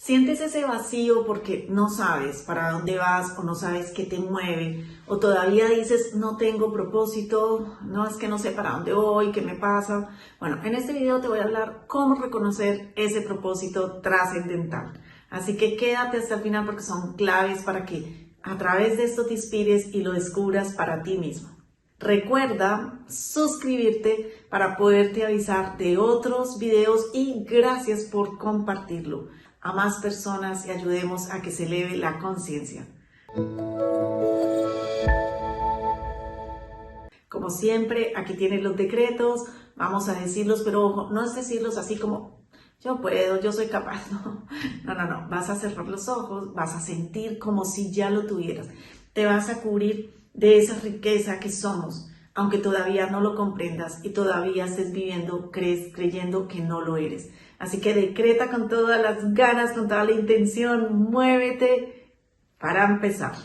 Sientes ese vacío porque no sabes para dónde vas o no sabes qué te mueve o todavía dices no tengo propósito, no es que no sé para dónde voy, qué me pasa. Bueno, en este video te voy a hablar cómo reconocer ese propósito trascendental. Así que quédate hasta el final porque son claves para que a través de esto te inspires y lo descubras para ti mismo. Recuerda suscribirte para poderte avisar de otros videos y gracias por compartirlo a más personas y ayudemos a que se eleve la conciencia. Como siempre, aquí tienes los decretos, vamos a decirlos, pero ojo, no es decirlos así como yo puedo, yo soy capaz, no, vas a cerrar los ojos, vas a sentir como si ya lo tuvieras, te vas a cubrir de esa riqueza que somos, aunque todavía no lo comprendas y todavía estés viviendo, creyendo que no lo eres. Así que decreta con todas las ganas, con toda la intención, muévete para empezar.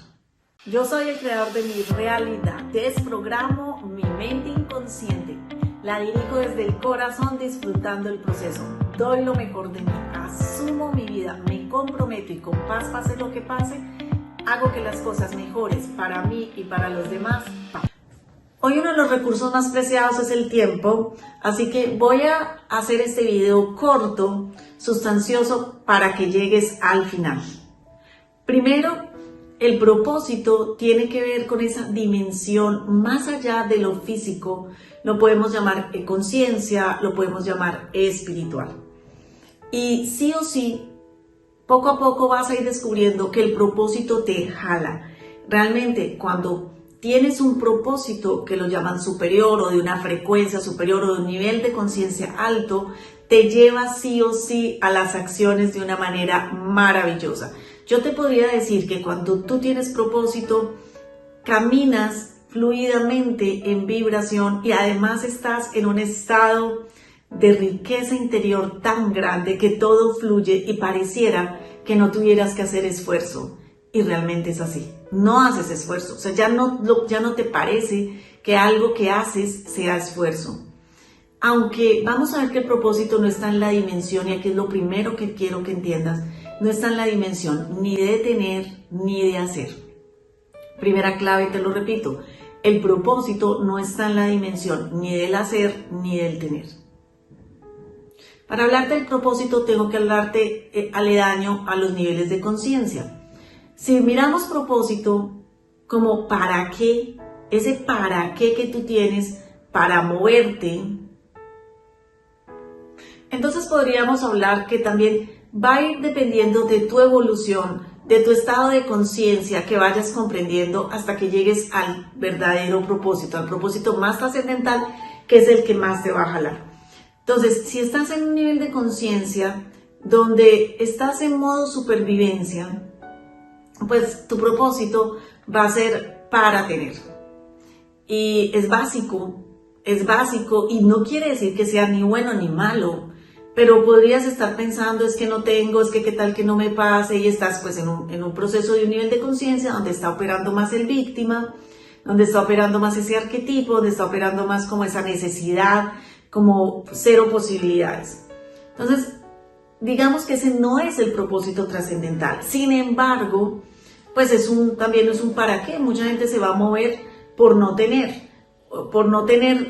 Yo soy el creador de mi realidad, desprogramo mi mente inconsciente, la dirijo desde el corazón disfrutando el proceso, doy lo mejor de mí, asumo mi vida, me comprometo y con paz pase lo que pase, hago que las cosas mejores para mí y para los demás. Hoy uno de los recursos más preciados es el tiempo, así que voy a hacer este video corto, sustancioso, para que llegues al final. Primero, el propósito tiene que ver con esa dimensión más allá de lo físico, lo podemos llamar conciencia, lo podemos llamar espiritual. Y sí o sí, poco a poco vas a ir descubriendo que el propósito te jala. Realmente, cuando tienes un propósito que lo llaman superior o de una frecuencia superior o de un nivel de conciencia alto, te lleva sí o sí a las acciones de una manera maravillosa. Yo te podría decir que cuando tú tienes propósito, caminas fluidamente en vibración y además estás en un estado de riqueza interior tan grande que todo fluye y pareciera que no tuvieras que hacer esfuerzo. Y realmente es así, no haces esfuerzo, o sea, ya no te parece que algo que haces sea esfuerzo. Aunque vamos a ver que el propósito no está en la dimensión, y aquí es lo primero que quiero que entiendas, no está en la dimensión ni de tener ni de hacer. Primera clave, te lo repito, el propósito no está en la dimensión ni del hacer ni del tener. Para hablarte del propósito tengo que hablarte aledaño a los niveles de conciencia. Si miramos propósito como para qué, ese para qué que tú tienes para moverte, entonces podríamos hablar que también va a ir dependiendo de tu evolución, de tu estado de conciencia que vayas comprendiendo hasta que llegues al verdadero propósito, al propósito más trascendental, que es el que más te va a jalar. Entonces, si estás en un nivel de conciencia donde estás en modo supervivencia, pues tu propósito va a ser para tener. Y es básico y no quiere decir que sea ni bueno ni malo, pero podrías estar pensando es que no tengo, es que qué tal que no me pase y estás pues en un proceso de un nivel de conciencia donde está operando más el víctima, donde está operando más ese arquetipo, donde está operando más como esa necesidad, como cero posibilidades. Entonces, digamos que ese no es el propósito trascendental. Sin embargo, pues también es un para qué. Mucha gente se va a mover por no tener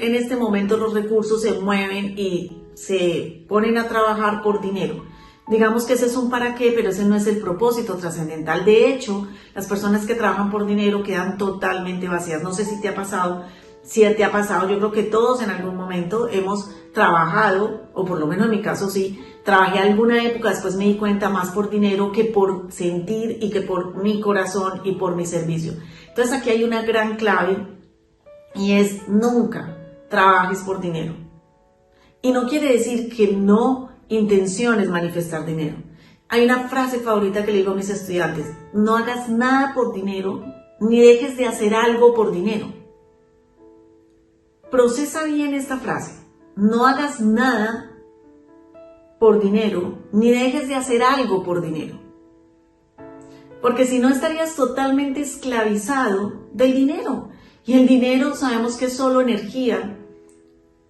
en este momento los recursos, se mueven y se ponen a trabajar por dinero. Digamos que ese es un para qué, pero ese no es el propósito trascendental. De hecho, las personas que trabajan por dinero quedan totalmente vacías. No sé si te ha pasado. Si te ha pasado, yo creo que todos en algún momento hemos trabajado, o por lo menos en mi caso sí, trabajé alguna época, después me di cuenta más por dinero que por sentir y que por mi corazón y por mi servicio. Entonces aquí hay una gran clave y es nunca trabajes por dinero. Y no quiere decir que no intenciones manifestar dinero. Hay una frase favorita que le digo a mis estudiantes: no hagas nada por dinero, ni dejes de hacer algo por dinero. Procesa bien esta frase: no hagas nada por dinero, ni dejes de hacer algo por dinero. Porque si no estarías totalmente esclavizado del dinero. Y el dinero sabemos que es solo energía,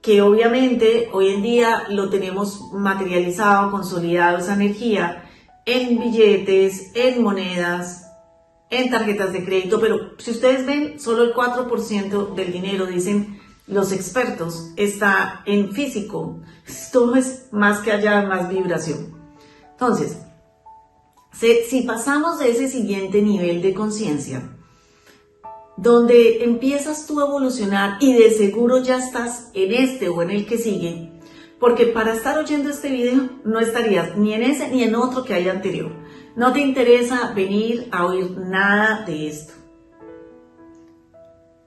que obviamente hoy en día lo tenemos materializado, consolidado esa energía en billetes, en monedas, en tarjetas de crédito, pero si ustedes ven, solo el 4% del dinero, dicen los expertos, está en físico. Todo es más que allá, más vibración. Entonces, si pasamos de ese siguiente nivel de conciencia, donde empiezas tú a evolucionar y de seguro ya estás en este o en el que sigue, porque para estar oyendo este video no estarías ni en ese ni en otro que haya anterior. No te interesa venir a oír nada de esto.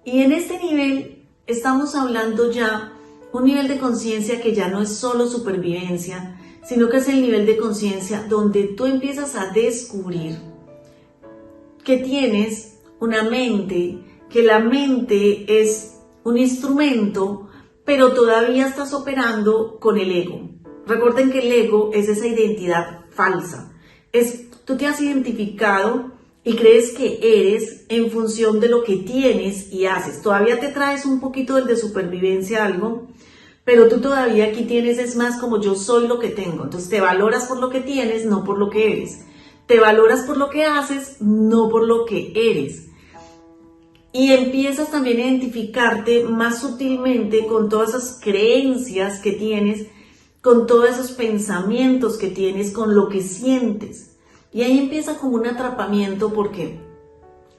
Y en este nivel estamos hablando ya un nivel de conciencia que ya no es solo supervivencia, sino que es el nivel de conciencia donde tú empiezas a descubrir que tienes una mente, que la mente es un instrumento, pero todavía estás operando con el ego. Recuerden que el ego es esa identidad falsa. Tú te has identificado y crees que eres en función de lo que tienes y haces. Todavía te traes un poquito del de supervivencia algo, pero tú todavía aquí tienes, es más como yo soy lo que tengo. Entonces te valoras por lo que tienes, no por lo que eres. Te valoras por lo que haces, no por lo que eres. Y empiezas también a identificarte más sutilmente con todas esas creencias que tienes, con todos esos pensamientos que tienes, con lo que sientes. Y ahí empieza como un atrapamiento porque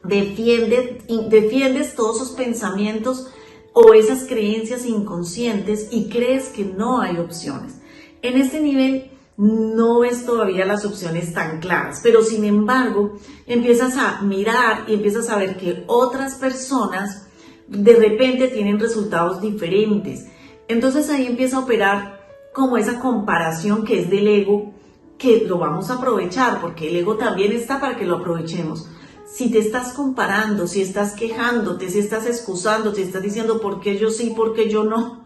defiendes todos esos pensamientos o esas creencias inconscientes y crees que no hay opciones. En este nivel no ves todavía las opciones tan claras, pero sin embargo empiezas a mirar y empiezas a ver que otras personas de repente tienen resultados diferentes. Entonces ahí empieza a operar como esa comparación que es del ego, que lo vamos a aprovechar porque el ego también está para que lo aprovechemos. Si te estás comparando, si estás quejándote, si estás excusándote, si estás diciendo por qué yo sí, por qué yo no,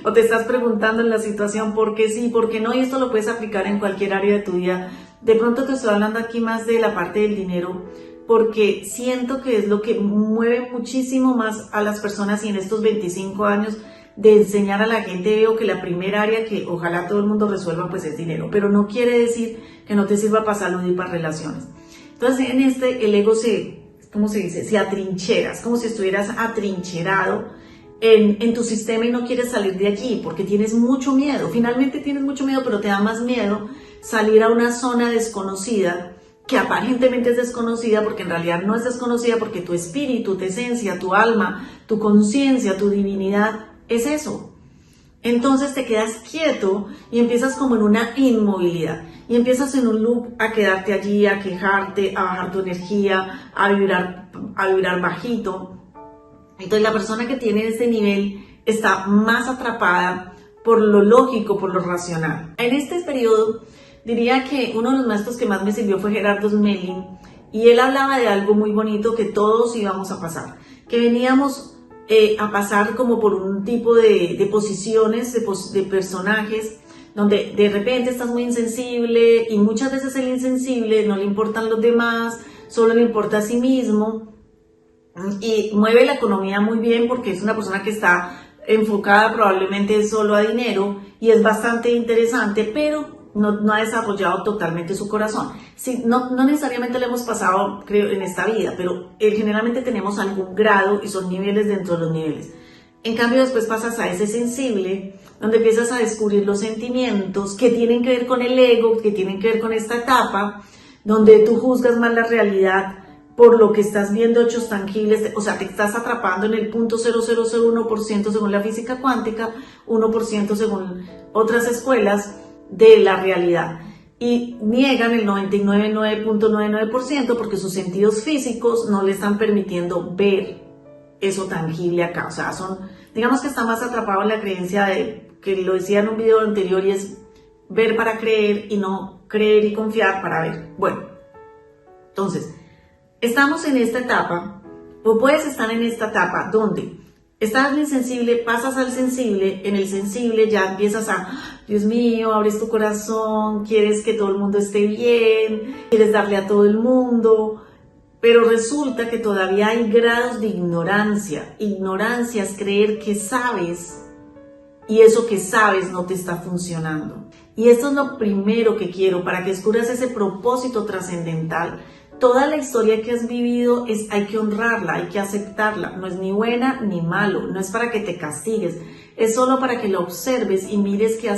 o te estás preguntando en la situación por qué sí, por qué no, y esto lo puedes aplicar en cualquier área de tu vida. De pronto te estoy hablando aquí más de la parte del dinero, porque siento que es lo que mueve muchísimo más a las personas y en estos 25 años de enseñar a la gente veo que la primera área que ojalá todo el mundo resuelva pues es dinero, pero no quiere decir que no te sirva para salud y para relaciones. Entonces en el ego ¿cómo se dice? Se atrinchera, es como si estuvieras atrincherado en tu sistema y no quieres salir de allí porque tienes mucho miedo. Finalmente tienes mucho miedo, pero te da más miedo salir a una zona desconocida que aparentemente es desconocida porque en realidad no es desconocida porque tu espíritu, tu esencia, tu alma, tu conciencia, tu divinidad es eso. Entonces te quedas quieto y empiezas como en una inmovilidad y empiezas en un loop a quedarte allí, a quejarte, a bajar tu energía, a vibrar bajito. Entonces la persona que tiene ese nivel está más atrapada por lo lógico, por lo racional. En este periodo diría que uno de los maestros que más me sirvió fue Gerardo Smelling y él hablaba de algo muy bonito que todos íbamos a pasar, que veníamos a pasar como por un tipo de posiciones, de personajes, donde de repente estás muy insensible y muchas veces el insensible no le importan los demás, solo le importa a sí mismo y mueve la economía muy bien porque es una persona que está enfocada probablemente solo a dinero y es bastante interesante, pero no ha desarrollado totalmente su corazón. Sí, no necesariamente lo hemos pasado, creo, en esta vida, pero generalmente tenemos algún grado y son niveles dentro de los niveles. En cambio, después pasas a ese sensible, donde empiezas a descubrir los sentimientos que tienen que ver con el ego, que tienen que ver con esta etapa, donde tú juzgas más la realidad por lo que estás viendo hechos tangibles, o sea, te estás atrapando en el 0.0001% según la física cuántica, 1% según otras escuelas, de la realidad y niegan el 99.99% porque sus sentidos físicos no le están permitiendo ver eso tangible acá, o sea, digamos que está más atrapado en la creencia de, que lo decía en un video anterior, y es ver para creer y no creer y confiar para ver. Bueno, entonces, estamos en esta etapa, o puedes estar en esta etapa donde estás en el sensible, pasas al sensible, en el sensible ya empiezas a, Dios mío, abres tu corazón, quieres que todo el mundo esté bien, quieres darle a todo el mundo, pero resulta que todavía hay grados de ignorancia. Ignorancia es creer que sabes y eso que sabes no te está funcionando. Y esto es lo primero que quiero para que descubras ese propósito trascendental. Toda la historia que has vivido hay que honrarla, hay que aceptarla. No es ni buena ni malo, no es para que te castigues, es solo para que la observes y mires que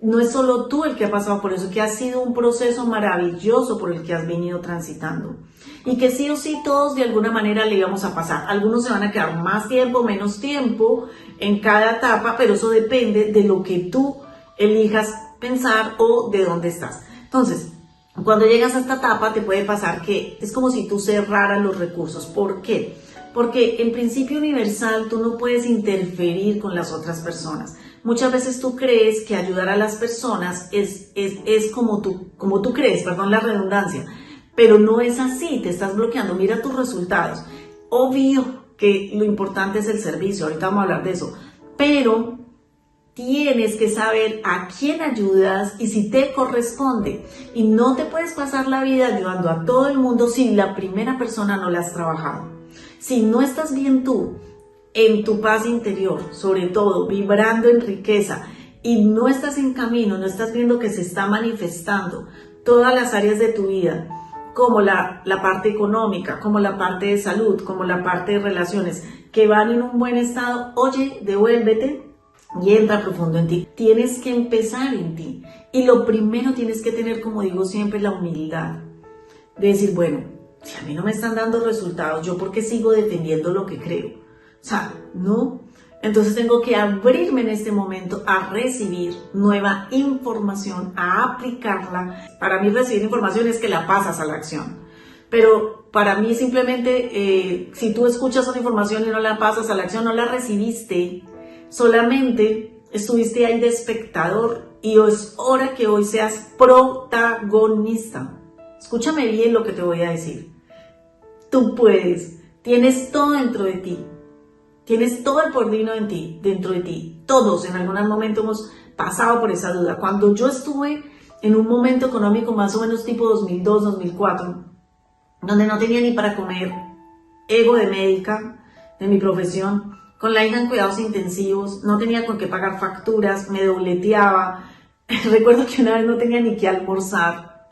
no es solo tú el que ha pasado por eso, que ha sido un proceso maravilloso por el que has venido transitando. Y que sí o sí todos de alguna manera le íbamos a pasar. Algunos se van a quedar más tiempo, menos tiempo en cada etapa, pero eso depende de lo que tú elijas pensar o de dónde estás. Entonces, cuando llegas a esta etapa te puede pasar que es como si tú cerraras los recursos. ¿Por qué? Porque en principio universal tú no puedes interferir con las otras personas. Muchas veces tú crees que ayudar a las personas es como tú crees, perdón la redundancia, pero no es así, te estás bloqueando. Mira tus resultados. Obvio que lo importante es el servicio, ahorita vamos a hablar de eso, pero tienes que saber a quién ayudas y si te corresponde. Y no te puedes pasar la vida ayudando a todo el mundo si la primera persona no la has trabajado. Si no estás bien tú, en tu paz interior, sobre todo, vibrando en riqueza, y no estás en camino, no estás viendo que se está manifestando todas las áreas de tu vida, como la parte económica, como la parte de salud, como la parte de relaciones, que van en un buen estado, oye, devuélvete y entra profundo en ti. Tienes que empezar en ti. Y lo primero tienes que tener, como digo siempre, la humildad. De decir, bueno, si a mí no me están dando resultados, ¿yo por qué sigo defendiendo lo que creo? O sea, no. Entonces tengo que abrirme en este momento a recibir nueva información, a aplicarla. Para mí recibir información es que la pasas a la acción. Pero para mí simplemente, si tú escuchas una información y no la pasas a la acción, no la recibiste, solamente estuviste ahí de espectador y es hora que hoy seas protagonista. Escúchame bien lo que te voy a decir. Tú puedes, tienes todo dentro de ti. Tienes todo el poder divino dentro de ti. Todos en algún momento hemos pasado por esa duda. Cuando yo estuve en un momento económico más o menos tipo 2002, 2004, donde no tenía ni para comer, ego de médica, de mi profesión, con la hija en cuidados intensivos, no tenía con qué pagar facturas, me dobleteaba. Recuerdo que una vez no tenía ni qué almorzar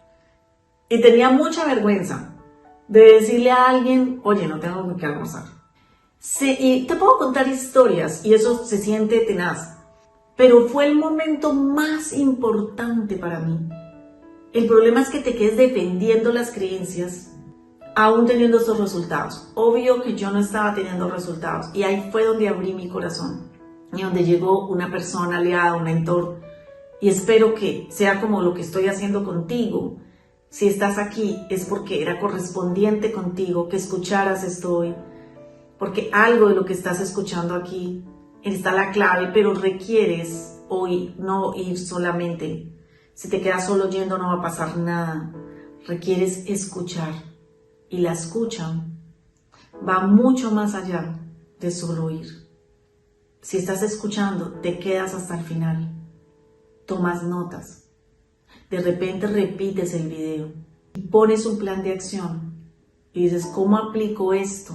y tenía mucha vergüenza de decirle a alguien, oye, no tengo con qué almorzar. Sí, y te puedo contar historias y eso se siente tenaz, pero fue el momento más importante para mí. El problema es que te quedes defendiendo las creencias aún teniendo estos resultados. Obvio que yo no estaba teniendo resultados y ahí fue donde abrí mi corazón y donde llegó una persona aliada, un mentor, y espero que sea como lo que estoy haciendo contigo. Si estás aquí es porque era correspondiente contigo que escucharas esto hoy. Porque algo de lo que estás escuchando aquí está la clave, pero requieres oír, no oír solamente. Si te quedas solo oyendo no va a pasar nada. Requieres escuchar. Y la escucha va mucho más allá de solo oír. Si estás escuchando, te quedas hasta el final. Tomas notas. De repente repites el video. Y pones un plan de acción. Y dices, ¿cómo aplico esto?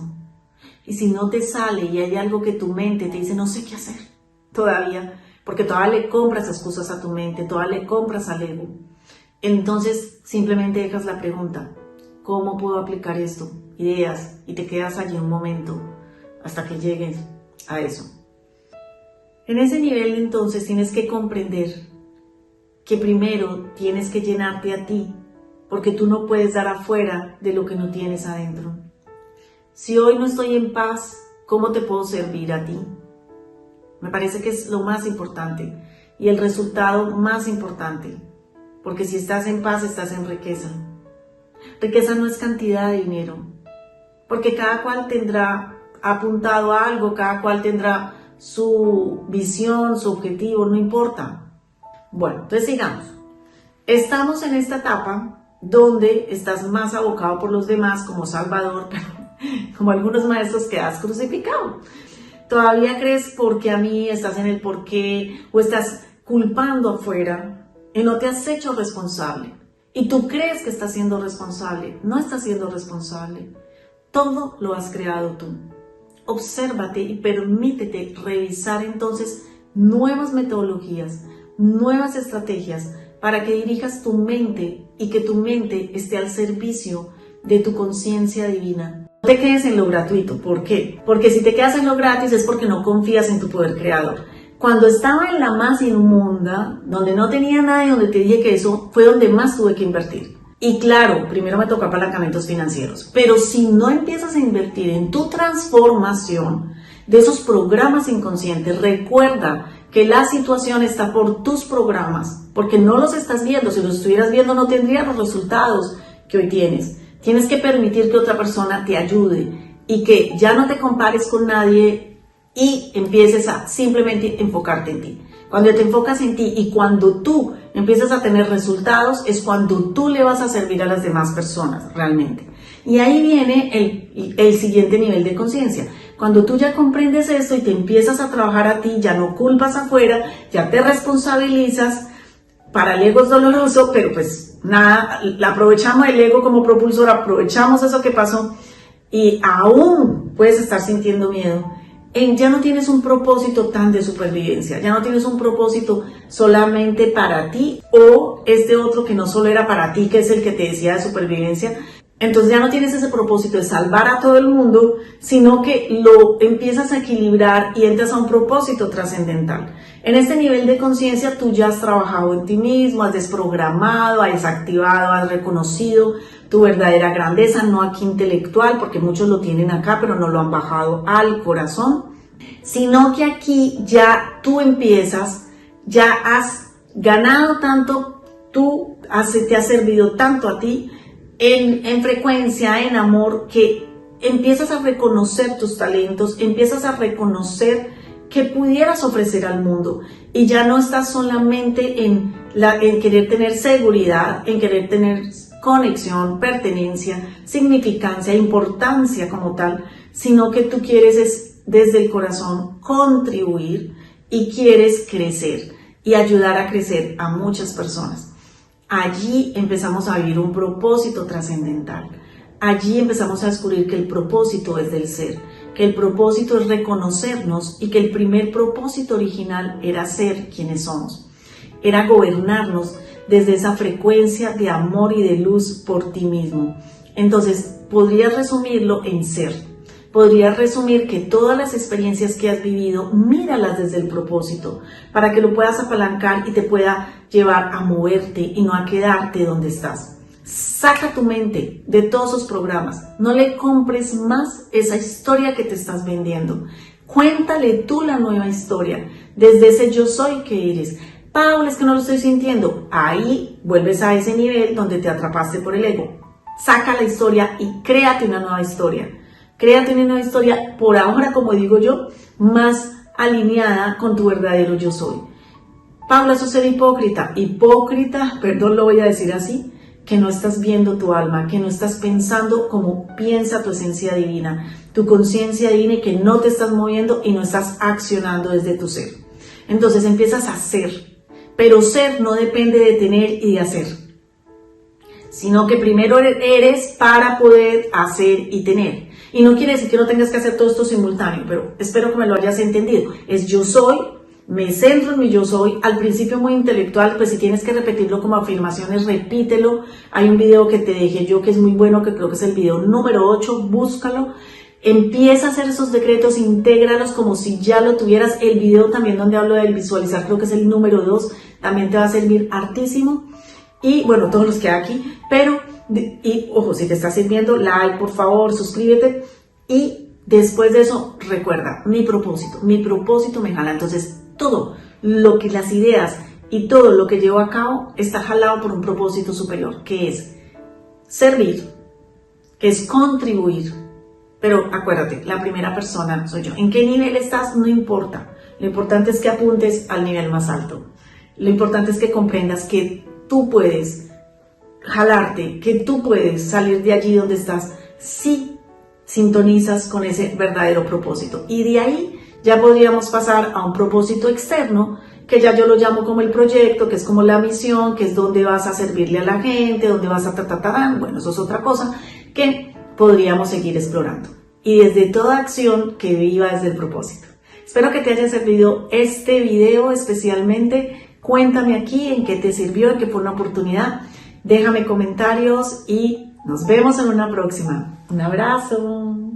Y si no te sale y hay algo que tu mente te dice, no sé qué hacer todavía, porque todavía le compras excusas a tu mente, todavía le compras al ego, entonces simplemente dejas la pregunta, ¿cómo puedo aplicar esto? Ideas, y te quedas allí un momento hasta que llegues a eso. En ese nivel entonces tienes que comprender que primero tienes que llenarte a ti, porque tú no puedes dar afuera de lo que no tienes adentro. Si hoy no estoy en paz, ¿cómo te puedo servir a ti? Me parece que es lo más importante y el resultado más importante, porque si estás en paz, estás en riqueza. Riqueza no es cantidad de dinero, porque cada cual tendrá apuntado a algo, cada cual tendrá su visión, su objetivo, no importa. Bueno, entonces sigamos. Estamos en esta etapa donde estás más abocado por los demás como Salvador, pero como algunos maestros que has crucificado. Todavía crees porque a mí, estás en el por qué o estás culpando afuera y no te has hecho responsable. Y tú crees que estás siendo responsable, no estás siendo responsable. Todo lo has creado tú. Obsérvate y permítete revisar entonces nuevas metodologías, nuevas estrategias para que dirijas tu mente y que tu mente esté al servicio de tu conciencia divina. No te quedes en lo gratuito. ¿Por qué? Porque si te quedas en lo gratis es porque no confías en tu poder creador. Cuando estaba en la más inmunda, donde no tenía nada y donde te dije que eso fue donde más tuve que invertir. Y claro, primero me tocó apalancamientos financieros. Pero si no empiezas a invertir en tu transformación de esos programas inconscientes, recuerda que la situación está por tus programas, porque no los estás viendo. Si los estuvieras viendo no tendrías los resultados que hoy tienes. Tienes que permitir que otra persona te ayude y que ya no te compares con nadie y empieces a simplemente enfocarte en ti. Cuando te enfocas en ti y cuando tú empiezas a tener resultados es cuando tú le vas a servir a las demás personas realmente. Y ahí viene el siguiente nivel de conciencia. Cuando tú ya comprendes esto y te empiezas a trabajar a ti, ya no culpas afuera, ya te responsabilizas. Para el ego es doloroso, pero pues nada, aprovechamos el ego como propulsor, aprovechamos eso que pasó y aún puedes estar sintiendo miedo. Ya no tienes un propósito tan de supervivencia, ya no tienes un propósito solamente para ti o este otro que no solo era para ti, que es el que te decía de supervivencia. Entonces ya no tienes ese propósito de salvar a todo el mundo, sino que lo empiezas a equilibrar y entras a un propósito trascendental. En este nivel de conciencia tú ya has trabajado en ti mismo, has desprogramado, has activado, has reconocido tu verdadera grandeza, no aquí intelectual, porque muchos lo tienen acá, pero no lo han bajado al corazón, sino que aquí ya tú empiezas, ya has ganado tanto, te has servido tanto a ti, en frecuencia, en amor, que empiezas a reconocer tus talentos, empiezas a reconocer que pudieras ofrecer al mundo y ya no estás solamente en querer tener seguridad, en querer tener conexión, pertenencia, significancia, importancia como tal, sino que tú quieres es, desde el corazón contribuir y quieres crecer y ayudar a crecer a muchas personas. Allí empezamos a vivir un propósito trascendental. Allí empezamos a descubrir que el propósito es del ser, que el propósito es reconocernos y que el primer propósito original era ser quienes somos. Era gobernarnos desde esa frecuencia de amor y de luz por ti mismo. Entonces, podrías resumirlo en ser. Podrías resumir que todas las experiencias que has vivido, míralas desde el propósito, para que lo puedas apalancar y te pueda llevar a moverte y no a quedarte donde estás. Saca tu mente de todos esos programas, no le compres más esa historia que te estás vendiendo. Cuéntale tú la nueva historia, desde ese yo soy que eres. Paula, es que no lo estoy sintiendo. Ahí vuelves a ese nivel donde te atrapaste por el ego. Saca la historia y créate una nueva historia. Créate una nueva historia, por ahora, como digo yo, más alineada con tu verdadero yo soy. Paula, eso es ser hipócrita. Hipócrita, perdón, lo voy a decir así, que no estás viendo tu alma, que no estás pensando como piensa tu esencia divina, tu conciencia divina y que no te estás moviendo y no estás accionando desde tu ser. Entonces empiezas a ser, pero ser no depende de tener y de hacer, sino que primero eres para poder hacer y tener. Y no quiere decir que no tengas que hacer todo esto simultáneo, pero espero que me lo hayas entendido. Es yo soy, me centro en mi yo soy, al principio muy intelectual, pues si tienes que repetirlo como afirmaciones, repítelo. Hay un video que te dejé yo que es muy bueno, que creo que es el video número 8, búscalo. Empieza a hacer esos decretos, intégralos como si ya lo tuvieras. El video también donde hablo del visualizar, creo que es el número 2, también te va a servir hartísimo. Y bueno, todos los que hay aquí, pero, y ojo, si te está sirviendo, like, por favor, suscríbete. Y después de eso, recuerda, mi propósito me jala. Entonces, todo lo que las ideas y todo lo que llevo a cabo está jalado por un propósito superior, que es servir, que es contribuir. Pero acuérdate, la primera persona soy yo. ¿En qué nivel estás? No importa. Lo importante es que apuntes al nivel más alto. Lo importante es que comprendas que tú puedes jalarte, que tú puedes salir de allí donde estás si sintonizas con ese verdadero propósito. Y de ahí ya podríamos pasar a un propósito externo, que ya yo lo llamo como el proyecto, que es como la misión, que es donde vas a servirle a la gente, donde vas a bueno, eso es otra cosa que podríamos seguir explorando. Y desde toda acción que viva desde el propósito. Espero que te haya servido este video especialmente. Cuéntame aquí en qué te sirvió, en qué fue una oportunidad. Déjame comentarios y nos vemos en una próxima. Un abrazo.